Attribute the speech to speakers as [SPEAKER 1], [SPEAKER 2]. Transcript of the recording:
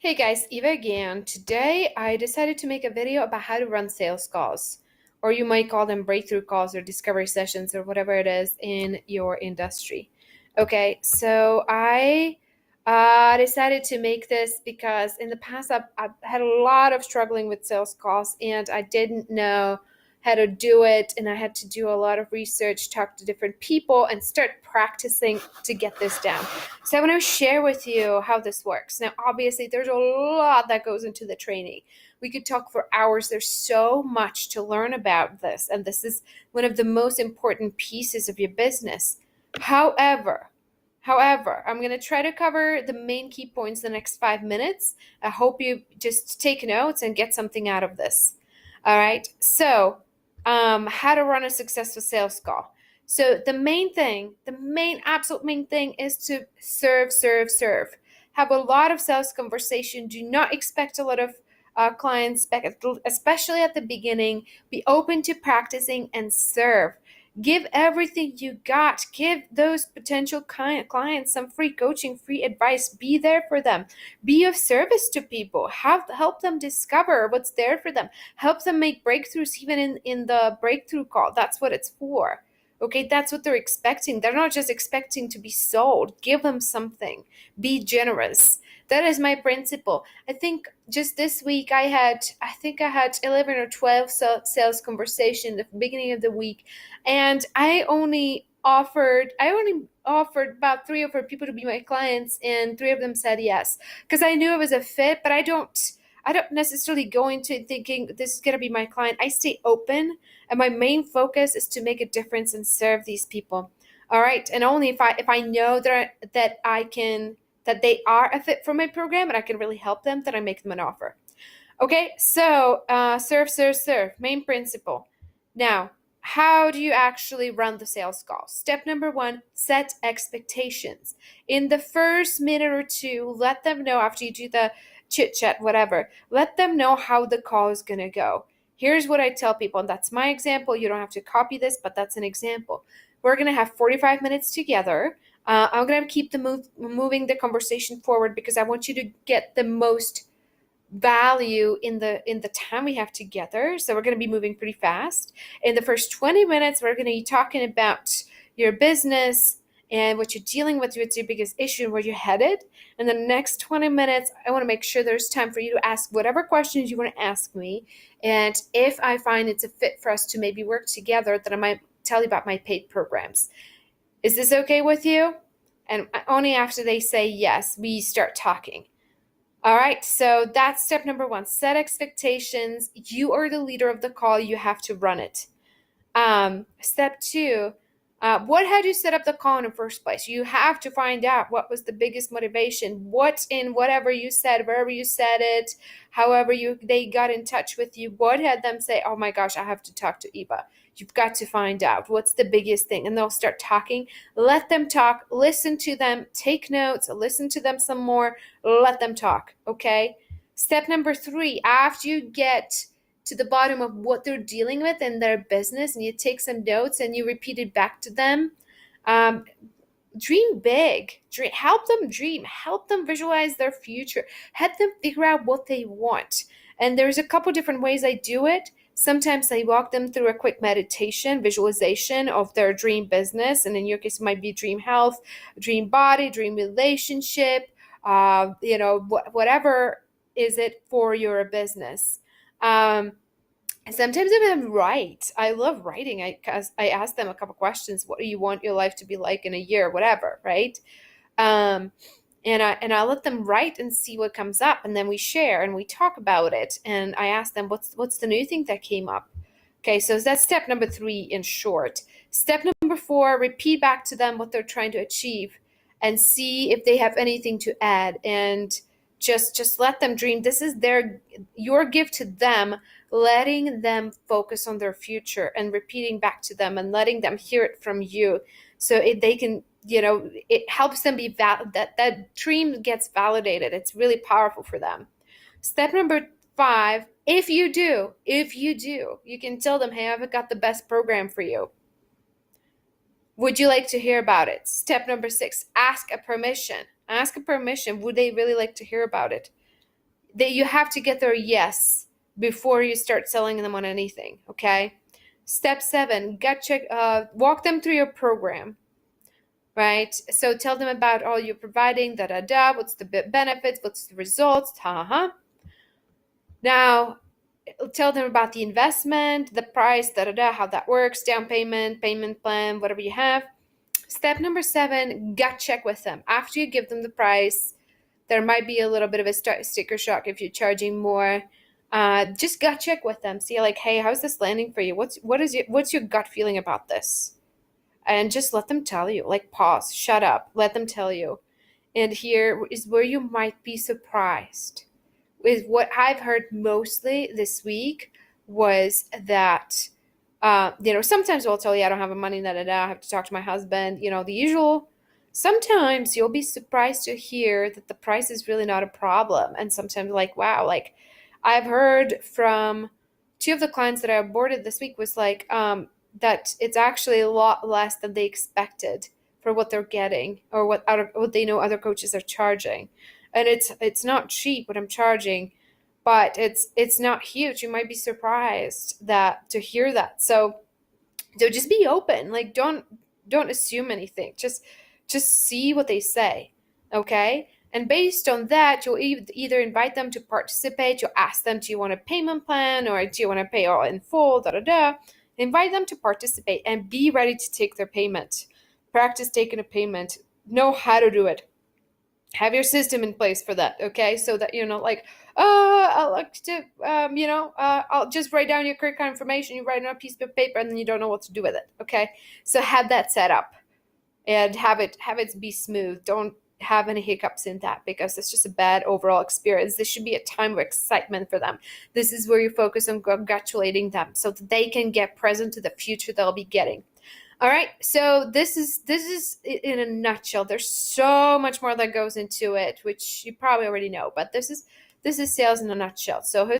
[SPEAKER 1] Hey guys, Eva again. Today I decided to make a video about how to run sales calls, or you might call them breakthrough calls or discovery sessions or whatever it is in your industry. Okay, so I decided to make this because in the past I've had a lot of struggling with sales calls and I didn't know how to do it, and I had to do a lot of research, talk to different people, and start practicing to get this down. So I want to share with you how this works. Now, obviously, there's a lot that goes into the training. We could talk for hours. There's so much to learn about this, and this is one of the most important pieces of your business. However, I'm going to try to cover the main key points in the next 5 minutes. I hope you just take notes and get something out of this. All right. So, how to run a successful sales call. So absolute main thing is to serve. Have a lot of sales conversation. Do not expect a lot of clients back, especially at the beginning. Be open to practicing and serve. Give everything you got. Give those potential clients some free coaching, free advice. Be there for them. Be of service to people. Help them discover what's there for them. Help them make breakthroughs even in the breakthrough call. That's what it's for. Okay, that's what they're expecting. They're not just expecting to be sold. Give them something. Be generous. That is my principle. I think just this week I had 11 or 12 sales conversations at the beginning of the week, and I only offered about 3 or 4 people to be my clients, and 3 of them said yes because I knew it was a fit. But I don't necessarily go into thinking this is going to be my client. I stay open, and my main focus is to make a difference and serve these people. All right, and only if I know that they are a fit for my program and I can really help them, that I make them an offer. Okay, so serve. Main principle. Now, how do you actually run the sales call? Step number 1, set expectations. In the first minute or two, let them know after you do the chit chat, whatever, let them know how the call is going to go. Here's what I tell people, and that's my example. You don't have to copy this, but that's an example. We're going to have 45 minutes together. I'm going to keep moving the conversation forward because I want you to get the most value in the time we have together. So we're going to be moving pretty fast. In the first 20 minutes, we're going to be talking about your business and what you're dealing with, what's your biggest issue, and where you're headed. In the next 20 minutes, I want to make sure there's time for you to ask whatever questions you want to ask me. And if I find it's a fit for us to maybe work together, then I might tell you about my paid programs. Is this okay with you? And only after they say yes, we start talking. All right, so that's step number 1. Set expectations. You are the leader of the call. You have to run it. Step 2, what had you set up the call in the first place? You have to find out what was the biggest motivation. What in whatever you said, wherever you said it, however they got in touch with you, what had them say, oh my gosh, I have to talk to Eva. You've got to find out what's the biggest thing. And they'll start talking. Let them talk. Listen to them. Take notes. Listen to them some more. Let them talk. Okay? Step number 3, after you get to the bottom of what they're dealing with in their business and you take some notes and you repeat it back to them, dream big. Help them visualize their future, help them figure out what they want. And there's a couple different ways I do it. Sometimes I walk them through a quick meditation visualization of their dream business, and in your case it might be dream health, dream body, dream relationship, whatever is it for your business. Sometimes I'm right. I love writing. Because I ask them a couple questions. What do you want your life to be like in a year? Whatever, right? Um, and I let them write and see what comes up, and then we share and we talk about it. And I ask them, what's the new thing that came up? Okay, so that's step number 3 in short. Step number 4, repeat back to them what they're trying to achieve, and see if they have anything to add. And just let them dream. This is your gift to them, letting them focus on their future and repeating back to them and letting them hear it from you, so they can, it helps them be that dream gets validated. It's really powerful for them. Step number 5, if you do, you can tell them, hey, I've got the best program for you. Would you like to hear about it? Step number 6, ask a permission. Would they really like to hear about it? that you have to get their yes before you start selling them on anything. Okay. Step 7, gut check. Walk them through your program. Right. So tell them about all you're providing. Da da da. What's the benefits? What's the results? Ha ha. Now, tell them about the investment, the price, da da da, how that works, down payment, payment plan, whatever you have. Step number 7, gut check with them. After you give them the price, there might be a little bit of a sticker shock if you're charging more. Just gut check with them. See, like, hey, how's this landing for you? What's your gut feeling about this? And just let them tell you. Like, pause, shut up, let them tell you. And here is where you might be surprised. With what I've heard mostly this week was that, sometimes they'll tell you I don't have the money, I have to talk to my husband, the usual. Sometimes you'll be surprised to hear that the price is really not a problem. And sometimes, like, wow, like I've heard from 2 of the clients that I boarded this week was like, that it's actually a lot less than they expected for what they're getting or what they know other coaches are charging. And it's not cheap what I'm charging, but it's not huge. You might be surprised to hear that. So just be open. Like, don't assume anything. Just see what they say. Okay? And based on that, you'll either invite them to participate, you'll ask them, do you want a payment plan, or do you want to pay all in full, da da da. Invite them to participate and be ready to take their payment. Practice taking a payment. Know how to do it. Have your system in place for that, okay? So that, I'll like to, I'll just write down your credit card information. You write it on a piece of paper, and then you don't know what to do with it, okay? So have that set up and have it be smooth. Don't have any hiccups in that, because it's just a bad overall experience. This should be a time of excitement for them. This is where you focus on congratulating them so that they can get present to the future they'll be getting. All right, so this is in a nutshell. There's so much more that goes into it, which you probably already know, but this is sales in a nutshell. So